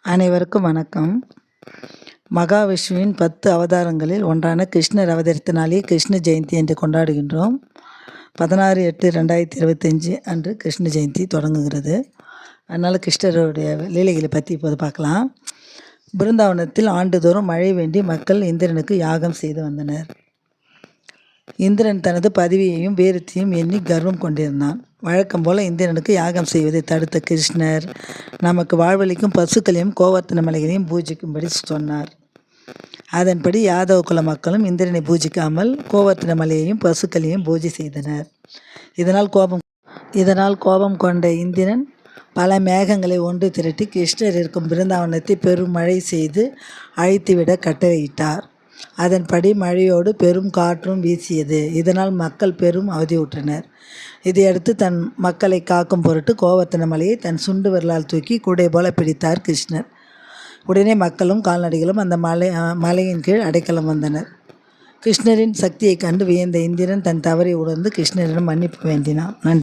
அனைவருக்கும் வணக்கம். மகாவிஷ்ணுவின் 10 அவதாரங்களில் ஒன்றான கிருஷ்ணர் அவதரித்த நாளே கிருஷ்ண ஜெயந்தி என்று கொண்டாடுகின்றோம். 16/8/2025 அன்று கிருஷ்ண ஜெயந்தி தொடங்குகிறது. அதனால் கிருஷ்ணருடைய லீலைகளை பற்றி இப்போது பார்க்கலாம். பிருந்தாவனத்தில் ஆண்டுதோறும் மழை வேண்டி மக்கள் இந்திரனுக்கு யாகம் செய்து வந்தனர். இந்திரன் தனது பதவியையும் வீரத்தையும் எண்ணி கர்வம் கொண்டிருந்தான். வழக்கம் போல இந்திரனுக்கு யாகம் செய்வதை தடுத்த கிருஷ்ணர் நமக்கு வாழ்வளிக்கும் பசுக்களையும் கோவர்த்தன மலைகளையும் பூஜிக்கும்படி சொன்னார். அதன்படி யாதவ குல மக்களும் இந்திரனை பூஜிக்காமல் கோவர்த்தன மலையையும் பசுக்களையும் பூஜை செய்தனர். இதனால் கோபம் கொண்ட இந்திரன் பல மேகங்களை ஒன்று திரட்டி கிருஷ்ணர் இருக்கும் பிருந்தாவனத்தை பெரும் மழை செய்து அழித்துவிட கட்டளையிட்டார். அதன்படி மழையோடு பெரும் காற்றும் வீசியது. இதனால் மக்கள் பெரும் அவதியுற்றனர். இதையடுத்து தன் மக்களை காக்கும் பொருட்டு கோவர்த்தன மலையை தன் சுண்டு விரலால் தூக்கி குடை போல பிடித்தார் கிருஷ்ணர். உடனே மக்களும் கால்நடைகளும் அந்த மலையின் கீழ் அடைக்கலம் வந்தனர். கிருஷ்ணரின் சக்தியை கண்டு வியந்த இந்திரன் தன் தவறை உணர்ந்து கிருஷ்ணரிடம் மன்னிப்பு வேண்டினான். நன்றி.